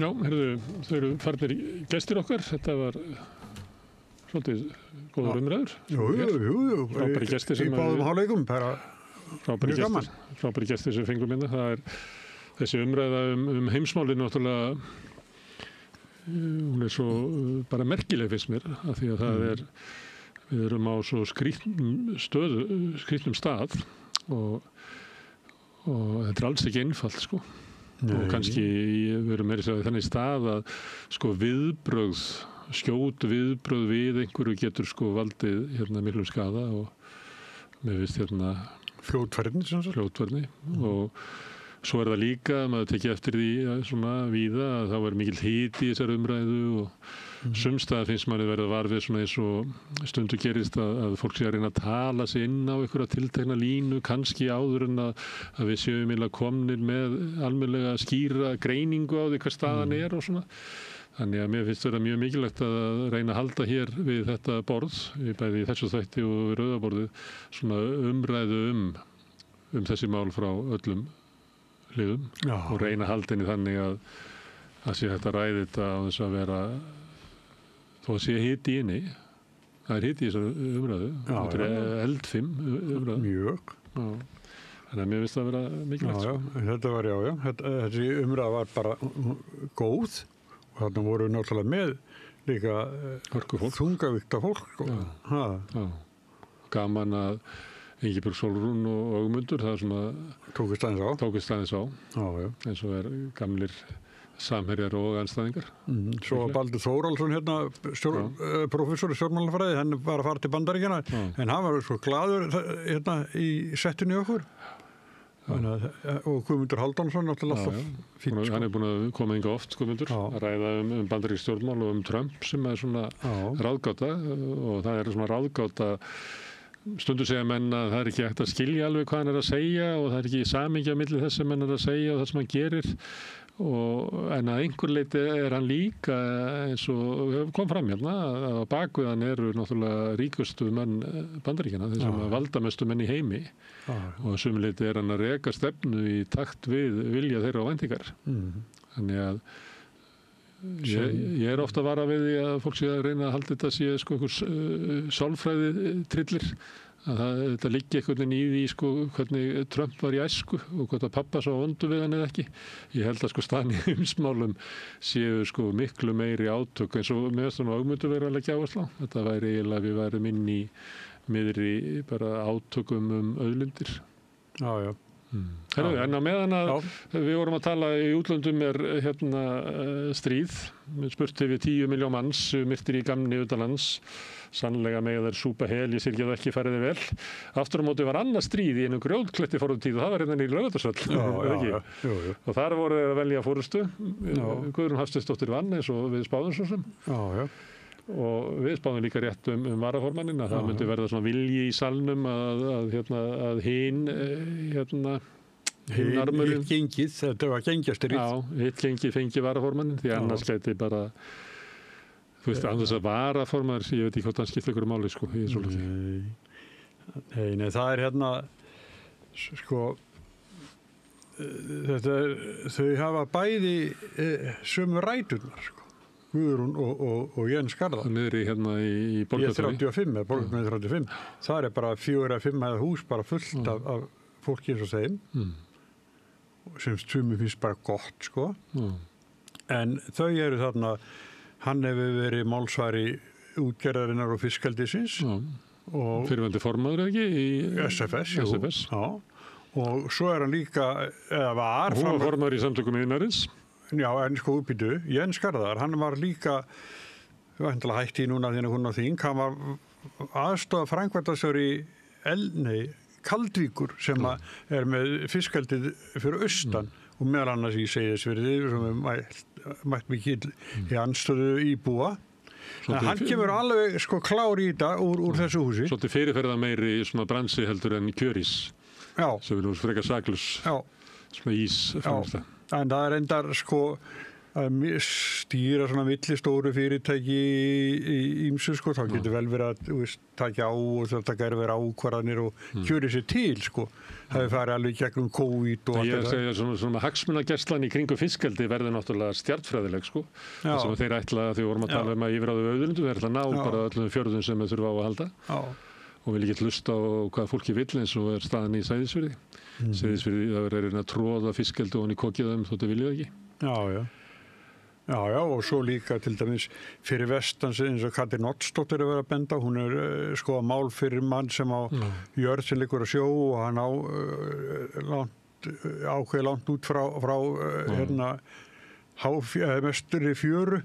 Já, heyrðu, þau eru farnir gestir okkar. Þetta var svolítið góður umræður. Jú. Frábæri gestir sem í báðum hálfleikum, frábæri gestir sem fengum hérna. Það er þessi umræða heimsmálin náttúrulega, hún er svo bara merkileg finnst mér, af því að það er, við erum á svo skrýtnum stað og þetta er alls ekki einfalt, sko. Nei. Og kannski við erum meira sér þannig stað að sko skjót viðbrögð við einhverju getur sko valdið miklum skaða og mér finnst fljótfærni og svo er það líka, maður tekið eftir því svona víða að þá er mikill hiti í þessari umræðu og sumstaðar finnst manni verið var við svona eins og stundu gerist að fólk sé að reyna að tala sig inn á einhverja tiltekna línu, kannski áður en að við séum eiginlega komnir með almennilega skýra greiningu á því hvað staðan er og svona. Þannig að mér finnst þetta mjög mikilvægt að reyna að halda hér við þetta borð, bæði í þessu þætti og við rauðaborðið, svona umræðu þessi mál frá öllum hliðum og reyna að halda henni þannig að sé hægt að ræða þetta á þess að vera þó að sé hiti inni. Það er hiti í þessari umræðu. Þetta er eldfim umræðu. Mjög. Þannig að mér finnst það að vera mikilvægt. Þetta var þessi umræða var bara góð og þarna voru náttúrulega með líka þungavíkta fólk. Gaman að Ingibjörg Sólrún og Ögmundur, það er svona tókust aðeins á. Eins og er gamlir samherjar og anstæðingar. Svo var Baldur Þórhallsson hérna, prófessor í stjórnmálafræði, hann var að fara til Bandaríkjanna, en hann var svo glaður hérna í settinu okkur. Og Guðmundur Halldónsson náttúrulega alltaf fínt. Hann er búin að koma hingað oft, Guðmundur, að ræða bandarísk stjórnmál og Trump sem er svona ráðgáta og það er svona ráðgáta. Stundu segja menn að það er ekki hægt að skilja alveg hvað hann er að segja og það er ekki samhengi á milli þess sem hann er að segja og það sem hann gerir en að einhver leyti er hann líka eins og kom fram hérna að á bakvið hann eru náttúrulega ríkustu menn Bandaríkjanna, þeir sem valdamestu menn í heimi og að sumu leyti er hann að reka stefnu í takt við vilja þeirra og væntingar. Þannig að ég er ofta að vara við því að fólk sé að reyna að halda þetta sé sko einhvers sálfræði trillir að þetta liggi einhvern veginn í því sko hvernig Trump var í æsku og hvort að pappa svo vondu við hann eða ekki. Ég held að sko staðan í heimsmálum séu sko miklu meiri átök eins og með þessum Ögmundur verið að leggja áherslu á. Þetta væri eiginlega við værum inn í miðri bara átökum auðlindir. Já. Herru, en á meðan að við vorum að tala í útlöndum er hérna stríð, spurt yfir 10 milljón manns myrtir í gamni utanlands, sannlega með þær súpa hel, ég sér ekki að það ekki færiði vel. Aftur á móti var annað stríð í einu grjótkletti forðum tíð og það var hérna í Laugardalshöll, og þar voru þeir að velja forystu, Guðrún Hafsteinsdóttir vann eins og við spáðum svo sem. Og við spáðum líka rétt varaformanninn að það myndi verða svona vilji í salnum að hinn armurinn gengið, þetta var gengjastyrið. Hitt gengið fengi varaformanninn því annars gæti bara þú veist, annars að varaformaður ég veit ekki hvort hann skiptir ykkur máli sko Nei, það er hérna sko þau hafa bæði sömu ræturnar sko Guðrún og Jens Garðar. Niðri hérna í Borgarfirði. Borgarfirði 35. Það er bara 4-5 hús bara fullt af fólki eins og þeim. Sem sumum finnst bara gott, sko. En þau eru þarna, hann hefur verið málsvari útgerðarinnar og fiskeldisins. Fyrrverandi formaður ekki? Í SFS. Og svo er hann líka, eða var... Hún var formaður í samtökum iðnaðarins. Já, en sko uppbyttu, Jens Garðar, hann var líka, hætti núna því hún á þing, hann var aðstoða framkvæmdastjóri Kaldvíkur sem er með fiskeldið fyrir austan og meðal annars í Seyðisfirði sem er mætt mikið í anstöðu íbúa. En hann kemur alveg sko klár í þetta úr þessu húsi. Svolítið fyrirferða meiri svona bransi heldur en kjörís. Sem er nú frekar saklaus. Svona ís framst það. En það er endar sko að stýra svona millistóru fyrirtæki í ýmsu, sko, þá getur vel verið að, þú veist, taka á og þetta gæri verið ákvarðanir og kjöri sér til, sko. Það hefur farið alveg gegnum COVID og allt þetta. Ég segja svona hagsmunagæslan í kringum fiskeldi verður náttúrulega stjarnfræðileg, sko. Það sem þeir ætla, því vorum að tala að yfirráðu auðlindum, þeir ætla að ná bara öllum fjörðum sem þeir þurfa á að halda. Og vil ekki hlusta á hvað fólki vill eins og staðan í Seyðisfirði. Seyðisfirði, það verður að tróða fiskeldi ofan í kokið þótt þau vilja ekki. Já, og svo líka til dæmis fyrir vestan eins og Katrín Oddsdóttir er verið að benda, hún er skoða mál fyrir mann sem á jörð sem liggur á sjó og hann á ákveði langt út frá hérna mesturi fjöru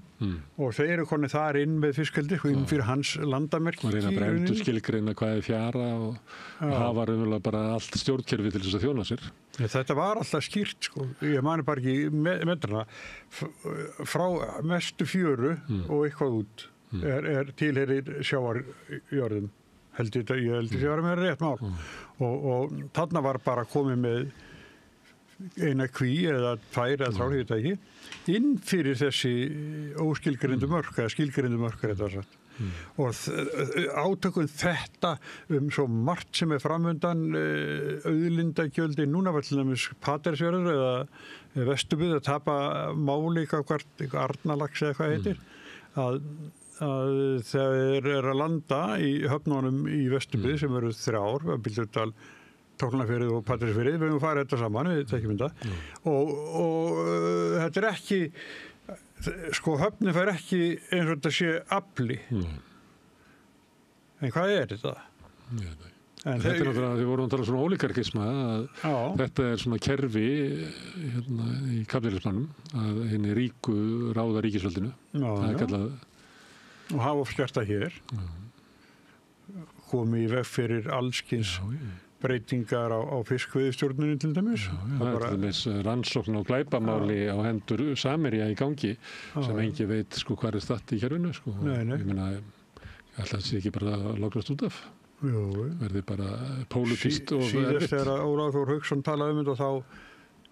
og þeir eru konið þar inn með fiskeldi inn fyrir hans landamerki. Og reyna að brendu skilgreina hvað er fjara og hafa raunverulega bara allt stjórnkerfi til þess að þjóna sér. Þetta var alltaf skýrt, sko. Ég mani bara ekki metrana. Frá mestu fjöru og eitthvað út tilheyrir sjávarjörðum. Ég held ég var með rétt mál. Og þarna var bara komið með eina kví eða tvær eða þrjár, ég veit ekki, inn fyrir þessi óskilgreindu mörk eða skilgreindu mörk er þetta sagt. Og átökum þetta svo margt sem er framundan auðlindagjöld núna var til dæmis Patreksfjörður eða Vesturbyggð að tapa máli hvert Arnarlax eða hvað heitir að þeir eru að landa í höfnunum í Vesturbyggð sem eru 3 ár, Bíldudal, Tálknafjörður og Patreksfjörður, við höfum farið þetta saman, við tekjum þetta og þetta er ekki, sko höfnin fær ekki eins og þetta sé afli. En hvað er þetta? Þetta er náttúrulega, við vorum að tala svona ólíkarkisma, að þetta er svona kerfi hérna, í kapítalismanum, að henni ríku ráða ríkisvöldinu. Það er kallað. Og hafa skert það hér, komið í veg fyrir allskins breytingar á fiskveiðistjórninni til dæmis. Það er til dæmis rannsókn á glæpamáli á hendur Samherja í gangi sem engi veit sko hvað er statt í kerfinu sko. Ég meina, alltaf sé ekki bara að lognast út af. Verði bara pólitískt og síðast þegar Ólafur Þór Hauksson talaði þetta þá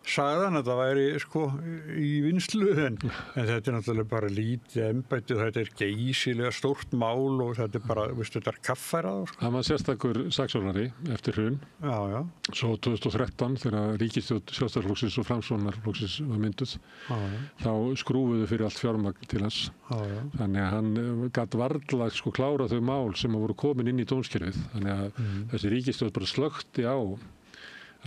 sagði hann að það væri sko í vinslu en þetta er náttúrulega bara lítið embætti og þetta er geysilega stórt mál og þetta er bara, veistu, þetta er kaffærað. Sko. Það var sérstakur saksóknari eftir hrun. Svo 2013 þegar ríkisstjórn Sjálfstæðisflokksins og Framsóknarflokksins var mynduð, þá skrúfuðu fyrir allt fjármagn til hans. Þannig að hann gat varla sko klára þau mál sem voru komin inn í dómskerfið. Þannig að þessi ríkisstjórn bara slökkti á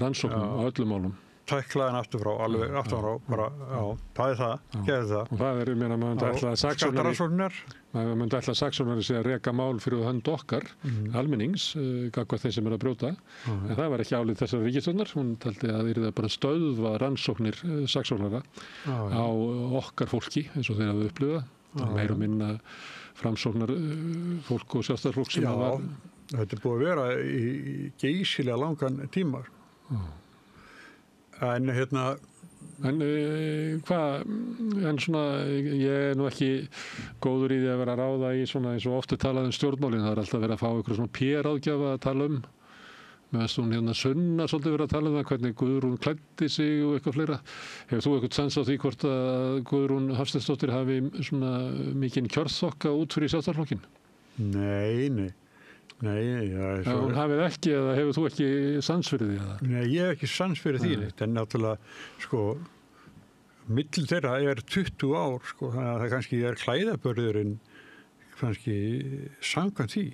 rannsóknum á öllum málum. Tæklaðin aftur frá, alveg aftur frá, bara, það er það, gerði það. Og það er, ég meina, maður myndi ætla að saksóknari sé að reka mál fyrir hönd okkar, almennings, gagnvart þeir sem eru að brjóta, en það var ekki álið þessar ríkisstjórnar, hún taldi að það bara stöðva rannsóknir saksóknara á okkar fólki, eins og þeir hafa upplifað, meir og minna framsóknar fólk og sjálfstæðisfólk sem það var. Þetta er búið að vera í geysilega langan tíma. En hérna en svona ég er nú ekki góður í því að vera að ráða í svona eins og ofta talað stjórnmálin, það er alltaf verið að fá ykkur svona PR-ráðgjafa að tala meðan hún hérna Sunna svolítið verið að tala það hvernig Guðrún klæddi sig og eitthvað fleira. Hefur þú eitthvað sens á því hvort að Guðrún Hafsteinsdóttir hafi svona mikinn kjörþokka út fyrir Sjálfstæðisflokkinn? Nei. Hún hafið ekki eða hefur þú ekki sans fyrir því? Nei, ég hef ekki sans fyrir því en náttúrulega, sko milli þeirra er 20 ár, sko, þannig að það kannski er klæðabörðurinn kannski samkvæmt því.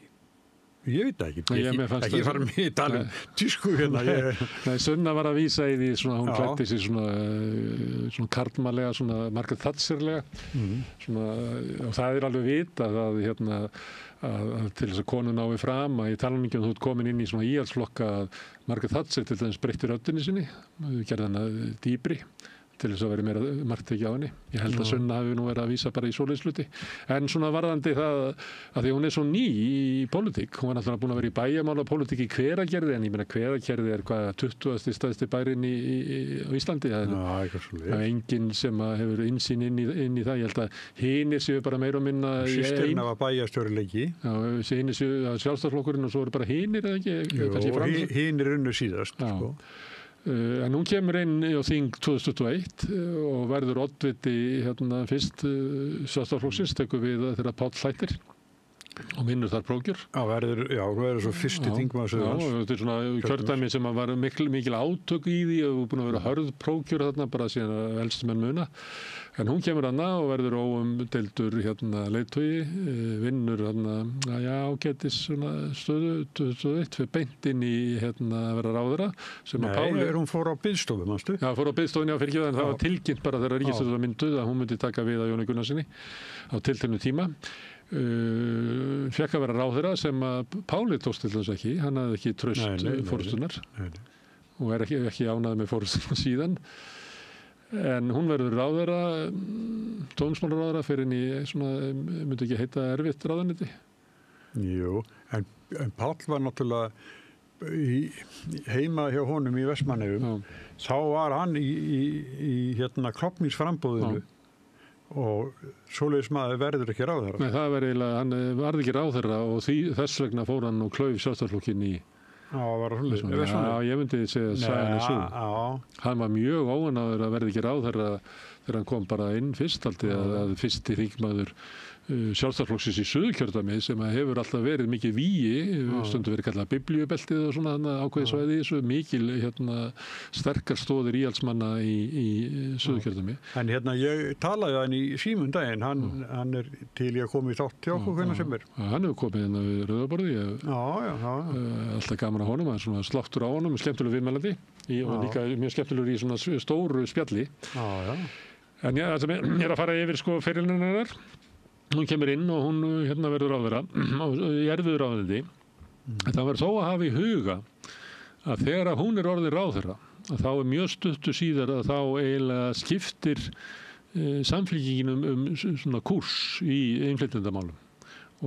Ég veit það ekki fara með í talum tísku hérna. Nei, Sunna var að vísa í því svona, hún klæddi sig svona karlmannlega, svona Margaret Thatcherlega og það er alveg vitað að hérna að til þess að konun nái fram að í talningjum þú ert komin inn í svona íhaldsflokka að Margaret Thatcher til dæmis breytti röddinni sinni, gerði hana dýpri til þess að vera meira margt ekki á henni. Ég held að Sunna hafi nú verið að vísa bara í svoleiðsluti. En svona varðandi það að því hún er svo ný í pólitík, hún var náttúrulega búin að vera í bæjamála pólitík í Hveragerði, en ég meina Hveragerði er hvað 20. stærsti bærinn á Íslandi. Það er enginn sem hefur innsýn inn í það. Ég held að hinir séu bara meira og minna Systirna var bæjarstjóri lengi. Já, hinir séu Sjálfstæðisflokkurinn og svo eru bara hinir eða ekki? Jú, hinir unnu síðast, sko. En hún kemur inn á þing 2021 og verður oddviti fyrst Sjálfstæðisflokksins, tekur við þegar Páll hættir og vinnur þar prófkjör. Verður svo fyrsti þingmaður Suðurlands. Já, þetta svona kjördæmi sem var mikil átök í því og búin að vera hörð prófkjör þarna bara síðan að elstu menn muna. En hún kemur þarna og verður óumdeildur leiðtogi, vinnur ágætis stöðu 2021 fyrir beint inn í að vera ráðherra. Hún fór á biðstofu, manstu? Já, fór á biðstofuna fyrir ekki það, en það var tilkynnt bara þegar ríkisstjórnin var mynduð að hún myndi taka við af Jóni Gunnarsssyni á tilteknum tíma. Fékk að vera ráðherra sem að Páli tókst til þess ekki, hann hafði ekki traust forystunar og ekki ánægði með forystuna síðan. En hún verður ráðherra, dómsmálaráðherra fyrir inn í myndi ekki heita erfitt ráðuneyti? Jú, en Páll var náttúrulega heima hjá honum í Vestmannaeyjum. Þá var hann í klofningsframboðinu og svoleiðis maður verður ekki ráðherra. Nei, það var eiginlega, hann varð ekki ráðherra og þess vegna fór hann og klauf Sjálfstæðisflokkinn í. Var það svoleiðis? Já, ég myndi segja að sagan svo. Hann var mjög óánægður að verði ekki ráðherra þegar hann kom bara inn fyrst að fyrsti þingmaður Sjálfstæðisflokksins í Suðurkjördæmi sem hefur alltaf verið mikið vígi, stundum verið kallað biblíubeltið og svona ákveðið svæði í þessu, mikil sterkar stóðir íhaldsmanna í Suðurkjördæmi. En ég talaði hann í símum daginn, hann er til í að koma í þátt hjá okkur hvernig sem er. Hann hefur komið hérna við Rauðaborði. Alltaf gaman að honum, hann er svona sláttur á honum, skemmtilegur viðmælandi og líka mjög skemmtilegur í svona stóru spjalli. En ég er að fara yfir ferilinn hennar. Hún kemur inn og hún verður ráðherra í erfiðu ráðuneyti. Það verður þó að hafa í huga að þegar hún er orðin ráðherra að þá er mjög stuttu síðar að þá eiginlega skiptir samfylkingin svona kúrs í innflytjendamálum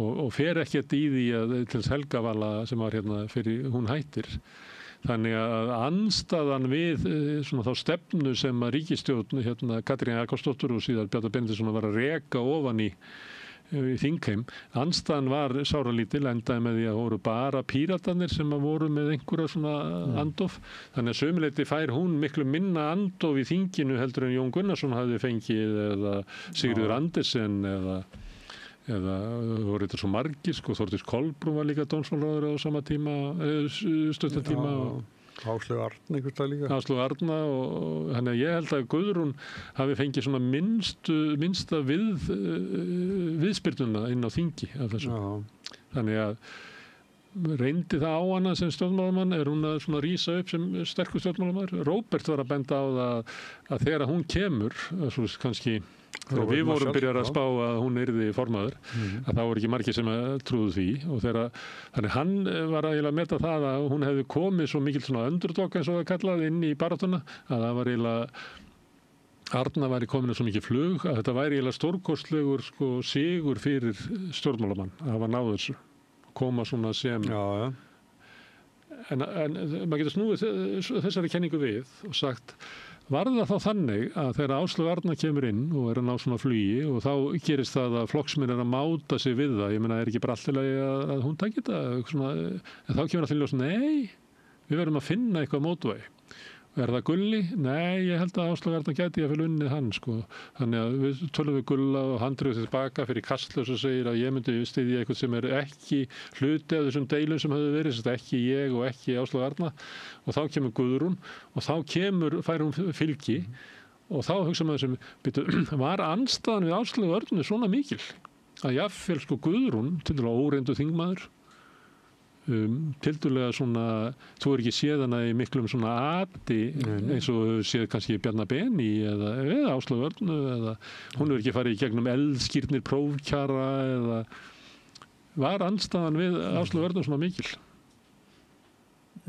og fer ekkert í því að til Helgavala sem var fyrir hún hættir. Þannig að andstaðan við þá stefnu sem að ríkisstjórn Katrín Jakobsdóttir og síðan Bjarni Benediktsson var að reka ofan í þingheim, andstaðan var sáralítil, endaði með því að voru bara píratarnir sem að voru með einhverja svona andof. Þannig að sömuleyti fær hún miklu minna andof í þinginu heldur en Jón Gunnarsson hafði fengið eða Sigríður Andersen eða voru þetta svo margir, Þórdís Kolbrún var líka dómsmálaráðherra á sama tíma, stuttan tíma. Áslaug Arna einhvers dag líka. Áslaug Arna og þannig að ég held að Guðrún hafi fengið svona minnsta viðspyrnuna inn á þingi af þessu. Þannig að reyndi það á hana sem stjórnmálamann, er hún að svona rísa upp sem sterkur stjórnmálamaður. Róbert var að benda á það að þegar hún kemur, kannski þegar við vorum byrjar að spá að hún yrði formaður, að það voru ekki margir sem trúðu því og þannig hann var að meta það að hún hefði komið svo mikil svona underdog eins og það kallaði inn í baráttuna að það var Arna væri komin svo mikið flug að þetta væri stórkostlegur sigur fyrir stjórnmálamann að hafa náð þessu koma svona sem en maður getur snúið þessari kenningu við og sagt var það þá þannig að þegar Áslaug Arna kemur inn og er að ná svona flugi og þá gerist það að flokksmenn er að máta sig við það, ég meina er ekki bara alltaf að hún takir þetta en þá kemur það til ljós, nei, við verðum að finna eitthvað mótvægi. Er það Gulli? Nei, ég held að Áslaug Arna gæti að fyrir unnið hann Þannig að við tölum við Gulla og hann drifur tilbaka fyrir Kastljós og segir að ég myndi styðja eitthvað sem er ekki hluti af þessum deilum sem höfðu verið, ekki ég og ekki Áslaug Arna og þá kemur Guðrún og þá fær hún fylgi og þá hugsa maður sem var andstaðan við Áslaug Arnu svona mikil að jafnvel Guðrún til dæmis óreyndu þingmaður tildulega svona, þú er ekki séð hana í miklum svona ati eins og séð kannski Bjarna Beni eða Áslaug Örnu eða hún er ekki farið í gegnum eldskírnir prófkjara eða var andstaðan við Áslaug Örnu svona mikil?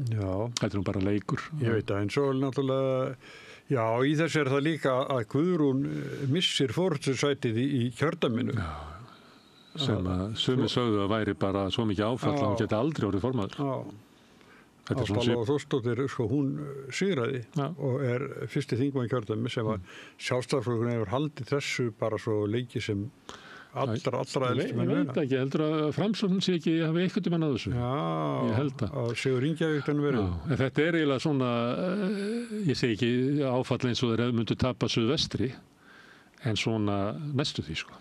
Já. Þetta er bara leikur. Ég veit að en svo náttúrulega, já í þessu er það líka að Guðrún missir forystusætið í kjördæminu. Já. Sem að sumir sögðu að væri bara svo mikið áfall að hún geti aldrei orðið formaður. Ástalla og Þórsdóttir, hún sigraði og er fyrsti þingmaður kjördæmi sem að Sjálfstæðisflokkurinn hefur haldið þessu bara svo lengi sem allra elstu menn Ég veit ekki, heldur að Framsókn sé ekki hafi eitthvað mann að þessu. Ég held að. Já, Sigur Ingivíktan verið. Já, en þetta eiginlega svona, ég segi ekki áfall eins og þeir myndu tapa suðvestri, en svona næstu því, sko.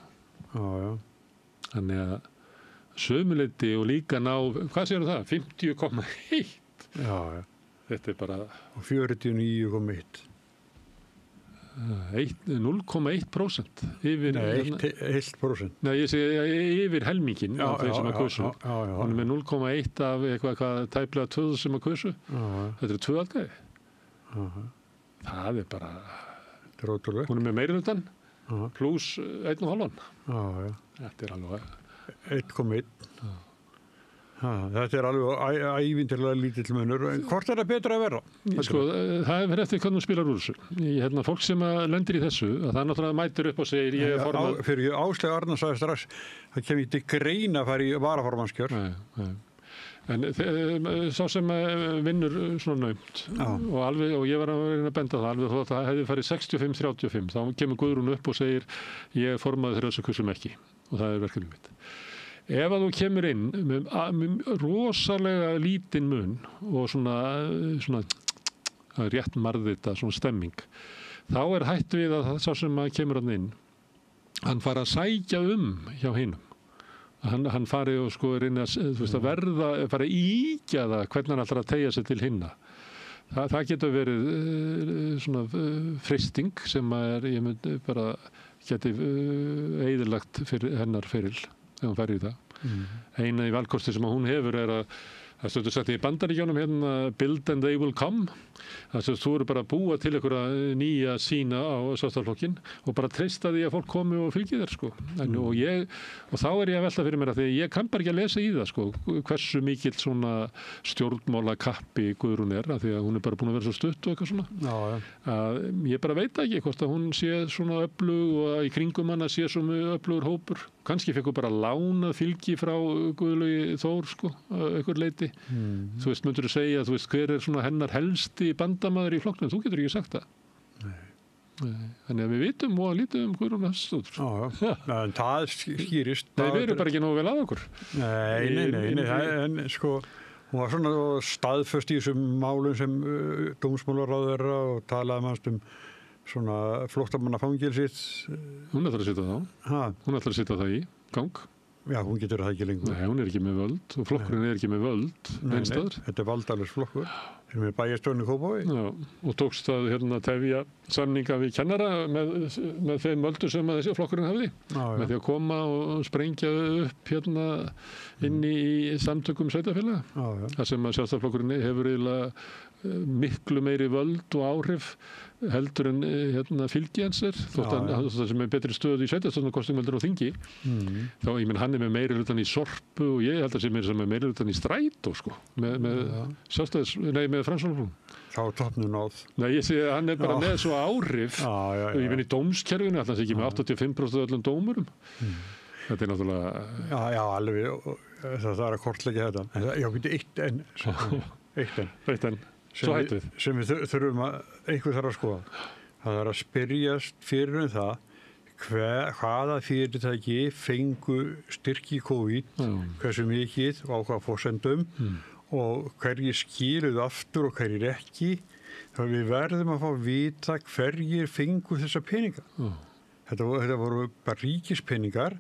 Já. Þannig að sömuleyti og líka ná, hvað séu það? 50,1. Já. Þetta bara... Og 49,1. 0,1% yfir... Nei, 1%. Nei, ég segi yfir helmingin af þeir sem að kausu. Hún með 0,1 af eitthvað tæplega 2 sem að kausu. Þetta 2 atkvæði. Það bara... Þetta ótrúlegt. Hún með meirihlutann pluss 1,5. Þetta alveg... 1,1. Þetta alveg ævindirlega lítill munur. Hvort það betra að vera? Sko, það verður eftir hvernig þú spilar úr þessu. Fólk sem lendir í þessu, að það náttúrulega mætir upp og segir ég er formann... Fyrir Áslaug Arnar sagði strax, það kemur til greina að fara í varaformannskjör. Nei. En sá sem vinnur svona naumt og ég var að reyna að benda það alveg þó að það hefði farið 65-35, þá kemur Guðrún upp og segir ég er formaður þeirra þessu kursum ekki og það er verkefni mitt. Ef að þú kemur inn með rosalega lítinn mun og svona rétt marðita, svona stemming, þá er hætt við að það sá sem að kemur hann inn, hann fara að sækja hjá hinum. Hann fari og sko reyna að fara að íkja það hvernig hann ætlar að teygja sig til hinna. Það getur verið svona freisting sem ég myndi bara geti eyðilagt fyrir hennar feril þegar hún fær í það. Eina í valkosti sem hún hefur er að stundu sagt í Bandaríkjunum build and they will come. Þú eru bara að búa til einhverja nýja sína á Sjálfstæðisflokkinn og bara treysta því að fólk komi og fylgi þér, sko. Og þá er ég að velta fyrir mér að því ég kann bara ekki að lesa í það, sko, hversu mikill svona stjórnmála kappi Guðrún er, af því að hún er bara búin að vera svo stutt og eitthvað svona. Ég bara veit ekki hvort að hún sé svona öflug og í kringum hana sé svona öflugur hópur. Kannski fekk hún bara lánað fylgi frá Guðlaugi Þór, sko, einhver leyti. Þú veist, myndur þú segja, þú veist, hver er svona hennar helsti bandamaður í flokknum? Þú getur ekki sagt það. Nei. Þannig að við vitum og lítum Guðrún Hafstadóttur. Já, en það skýrist. Nei, við erum bara ekki nógu vel að okkur. Nei, en sko, hún var svona staðföst í þessum málum sem dómsmálaráðherra og talaði mannst svona flóttamannafangilsitt. Hún ætlar að sitja þá. Hún ætlar að sitja það í gang. Já, hún getur það ekki lengur. Nei, hún er ekki með völd og flokkurinn er ekki með völd einstæður. Þetta er valdalurs flokkur. Þeir með bæjarstjórn í Kópavogi. Já, og tókst að tefja samninga við kennara með þeim völdur sem þessi flokkurinn hafði. Með því að koma og sprengja upp inn í samtökum sveitarfélaga. Það sem að Sjálfstæðisflokkurinn hefur eiginlega miklu meiri völd og áhrif heldur en fylgi hans er, þótt það sem er betri stöð í sveitarstjórnarkosningum heldur á þingi. Þá, ég menn, hann er með meiri hlutan í Sorpu og ég held að sem er meiri hlutan í Strætó, sko, með Framsóknarflokknum. Þá toppnum náð. Nei, ég sé að hann er bara með svo áhrif. Ég finn í dómskerfinu, alltaf ekki með 85% af öllum dómurum. Þetta er náttúrulega... Já, alveg, það er að kortleggja þetta. Já, eitt enn. Svo hættu við. Sem við þurfum einhver þarf að skoða. Það er að spyrjast fyrir það hvaða fyrirtæki fengu styrk í COVID, hversu mikið og á hvað forsendum og hverjir skiluðu aftur og hverjir ekki. Þá við verðum að fá að vita hverjir fengu þessa peninga. Þetta voru bara ríkispeningar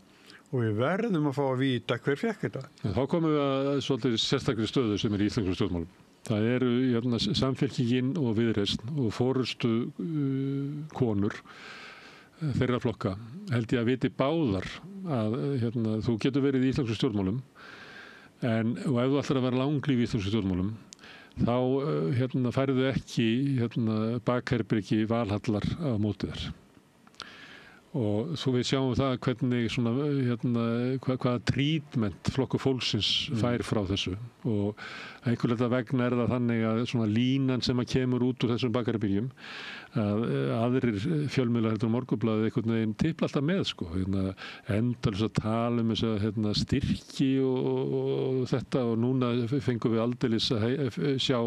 og við verðum að fá að vita hver fekk þetta. Þá komum við að svolítið sérstakri stöðu sem er í íslenskum stjórnmálum. Það eru Samfylkingin og Viðreisn og forystu konur þeirra flokka. Held ég að viti báðar að þú getur verið í íslenskum stjórnmálum og ef þú ætlar að vera langlíf í íslenskum stjórnmálum þá færðu ekki bakherbergi Valhallar á móti þér. Og svo við sjáum það hvernig svona, hvaða trítment flokkur fólksins fær frá þessu og einhverlega vegna er það þannig að svona línan sem að kemur út úr þessum bakherbergjum að aðrir fjölmiðlar heldur Morgunblaðið einhvern veginn tipla alltaf með, sko, endalaust að tala þessa styrki og þetta og núna fengum við aldeilis að sjá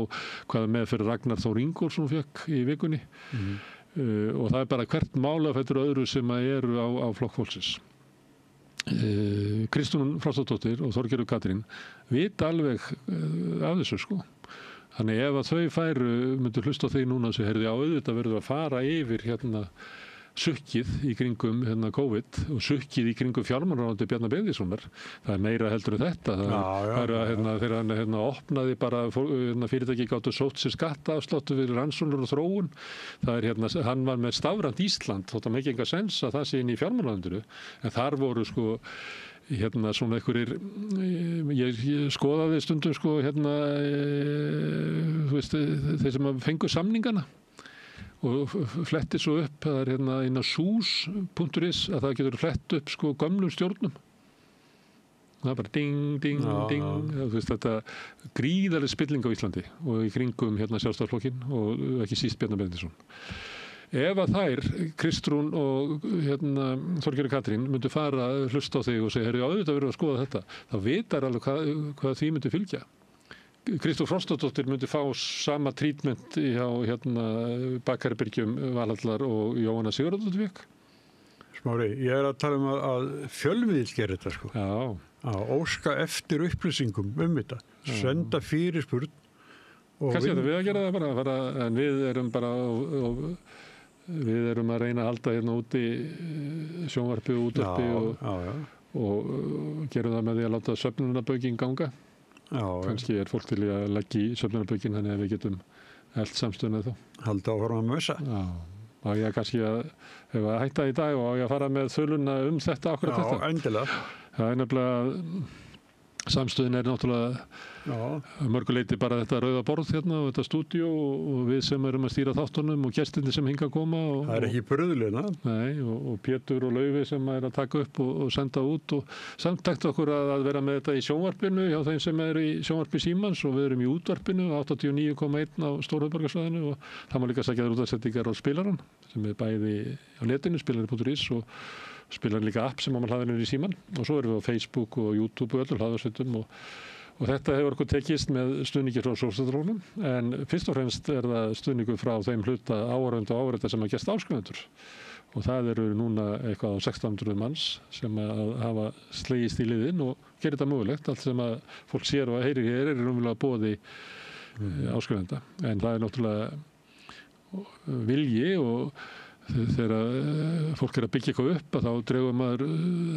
hvaða meðferð Ragnar Þór Ingólfsson fékk í vikunni. Og það er bara hvert málafættur öðru sem eru á flokk fólksins. Kristrún Frostadóttir og Þorgerður Katrín vita alveg af þessu sko. Þannig ef að þau myndu hlusta á þig núna og segja, heyrðu, já, auðvitað verður að fara yfir sukkið í kringum COVID og sukkið í kringum fjármálaráðuneyti Bjarna Benediktssonar. Það meira heldur en þetta. Þegar hann opnaði bara, fyrirtæki gátu sótt sér skattaafsláttur við rannsóknir og þróun. Það hann var með stafrænt Ísland, þótt að make enga sens að það sé inn í fjármálaráðuneytinu. En þar voru sko svona einhverjir, ég skoðaði stundum sko þú veist, þeir sem fengu samningana og fletti svo upp, það inn á sus.is að það getur flett upp sko gömlum stjórnum. Það er bara ding, ding, ding. Þú veist, þetta gríðarleg spilling á Íslandi og í kringum Sjálfstæðisflokkinn og ekki síst Bjarna Benediktsson. Ef að þær, Kristrún og Þorgerður Katrín myndu fara að hlusta á þig og segja, heyrðu, auðvitað verður að skoða þetta, þá vitar alveg hvað því myndi fylgja. Kristrún Frostadóttir myndi fá sama trítment hjá Bakkarbyrgjum Valhallar og Jóhanna Sigurðardóttir fékk. Smári, ég að tala að fjölmiðill gerir þetta sko. Já. Að óska eftir upplýsingum þetta. Senda fyrirspurn. Kannski þetta við að gera það bara, en við erum bara við erum að reyna að halda úti sjónvarpi og útvarpi og gerum það með því að láta söfnunarbökin ganga. Kannski fólk til að leggja í söfnunarbökin, þannig að við getum allt samstöðuna þá. Halda áfram að mösa. Já, og ég kannski að hætta í dag og ég að fara með þöluna þetta akkurat þetta. Já, endilega. Það er nefnilega, samstöðin er náttúrulega mörguleiti bara þetta rauða borð og þetta stúdíó og við sem erum að stýra þáttunum og gestirnir sem hinga að koma. Það er ekki bröðluna. Nei, og Pétur og Laufi sem er að taka upp og senda út og samt takt okkur að vera með þetta í sjónvarpinu hjá þeim sem er í sjónvarpi Símans og við erum í útvarpinu 89,1 á Stórhöfðborgarsvæðinu og það má líka sækja útvarpssetningar á spilarann sem er bæði á netinu, spilarinn.is og spilar líka app sem maður hlaðir í Síman og svo erum við á Facebook og YouTube og öllum hlaðarsveitum og þetta hefur okkur tekist með stuðningi frá Sjálfstæðisflokknum en fyrst og fremst er það stuðningu frá þeim hluta áhorfenda og áhorfenda sem að gerst áskrifundur og það eru núna eitthvað á 1600 manns sem að hafa slegist í liðin og gerir þetta mögulegt. Allt sem að fólk sér og heyrir hér er umverulega boði áskrifenda en það er náttúrulega vilji og þegar fólk er að byggja eitthvað upp að þá dregur maður,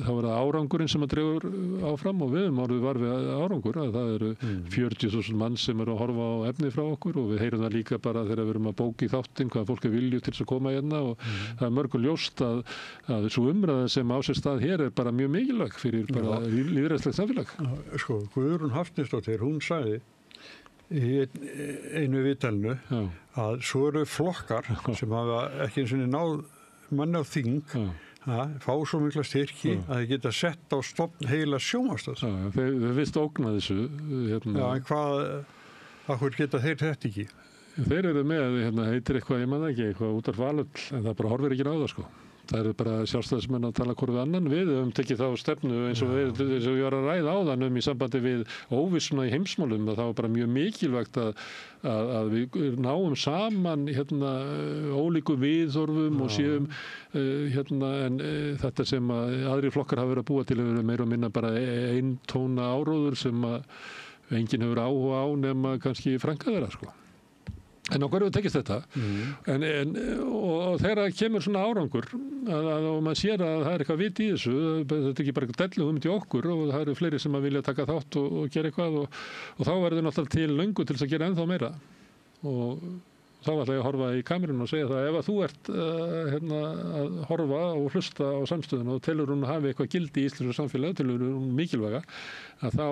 þá er það árangurinn sem að dregur áfram og við orðið var við árangur að það eru 40.000 mann sem eru að horfa á efni frá okkur og við heyrum það líka bara þegar við erum að bóka í þáttinn hvaða fólk er vilju til að koma hérna og það er mörgum ljóst að þessu umræða sem á sér stað hér er bara mjög mikilvæg fyrir bara lýðræðislegt samfélag. Sko, Guðrún Hafsteinsdóttir, hún sagði í einu viðtalinu að svo eru flokkar sem hafa ekki eins og náð manni á þing fá svo mikla styrki að þeir geta sett á stofn heila sjónvarpsstöð. Þeir vist ógna þessu. Já, en hvað geta þeir þetta ekki? Þeir eru með, heitir eitthvað, ég man ekki, eitthvað útvarp Valhöll, en það bara horfir ekki á það sko. Það eru bara sjálfstæðismenn að tala hvort við annan. Við höfum tekið þá stefnu eins og við var að ræða áðan í sambandi við óvissuna í heimsmálum að það var bara mjög mikilvægt að við náum saman ólíkum viðhorfum og séum en þetta sem aðrir flokkar hafa verið að búa til hefur verið meira og minna bara eintóna áróður sem enginn hefur áhuga á nema kannski frankaðara sko. En á hverju tekist þetta og þegar það kemur svona árangur og maður sér að það er eitthvað vit í þessu, þetta er ekki bara eitthvað dellu hugmynd í okkur og það eru fleiri sem að vilja taka þátt og gera eitthvað og þá verður náttúrulega til löngu til þess að gera ennþá meira og þá ætla ég að horfa í kamerun og segja það ef að þú ert að horfa og hlusta á samstöðuna og telur hún að hafa eitthvað gildi í íslensku samfélagi, telur hún mikilvæga að þá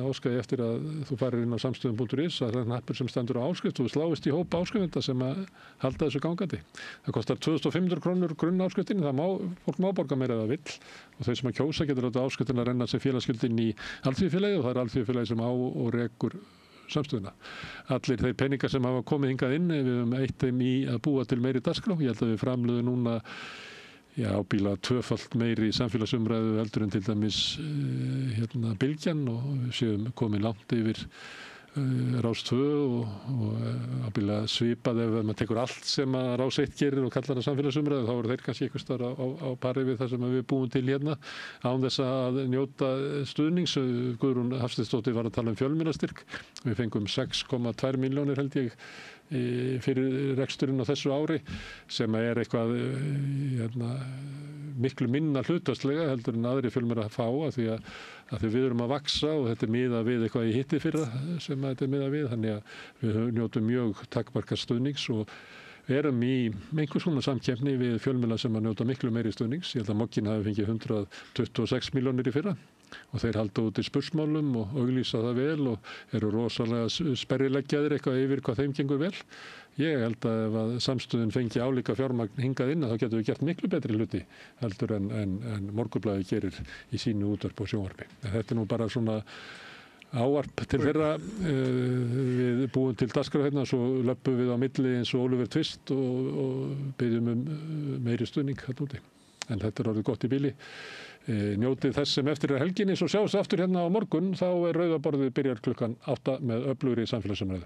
óska ég eftir að þú farir inn á samstöðun.is að það er hnappur sem stendur á áskrift og þú sláist í hópa áskrifenda sem að halda þessu gangandi. Það kostar 2.500 krónur grunnáskriftin, fólk má borga meira eða vill og þau sem að kjósa getur láta áskriftin að renna sem félagsgjöldin í alþýðufélagi og það er alþýðufélagi sem á og rekur samstöðuna. Allir þeir peningar sem hafa komið hingað inn, við höfum eitt þeim í að búa til meiri dagskrá. Ég held að við framleiðum núna ábíla tvöfalt meiri samfélagsumræðu heldur en til dæmis Bylgjan og við séum komið langt yfir Rás 2 og ábyggilega svipað ef maður tekur allt sem að Rás 1 gerir og kallar það samfélagsumræðu, þá eru þeir kannski einhvers staðar á pari við það sem við búum til hérna án þess að njóta stuðnings. Guðrún Hafsteinsdóttir var að tala um fjölmiðlastyrk. Við fengum 6,2 milljónir held ég fyrir reksturinn á þessu ári sem eitthvað miklu minna hlutfallslega heldur en aðri fjölmiðlar að fá af því að við erum að vaksa og þetta miðað við eitthvað í hitti fyrra sem þetta miðað við, þannig að við njótum mjög takmarka stuðnings og erum í einhvers konar samkeppni við fjölmiðla sem að njóta miklu meiri stuðnings. Ég held að Mogginn hafi fengið 126 milljónir í fyrra og þeir halda út í spursmálum og auglýsa það vel og eru rosalega sperrileggjaðir eitthvað yfir hvað þeim gengur vel. Ég held að ef að samstöðin fengi álíka fjármagn hingað inn þá getum við gert miklu betri hluti heldur en Morgunblaðið gerir í sínu útvarpi og sjónvarpi. Þetta nú bara svona ávarp til þeirra. Við búum til dagskrá hérna, svo löpum við á milli eins og Oliver Twist og byggjum meiri stuðning hérna úti. En þetta orðið gott í bíli. Njótið þess sem eftir helginni, svo sjáum við aftur hérna á morgun, þá Rauða borðið byrjar klukkan 8 með öflugri samfélagsumræðu.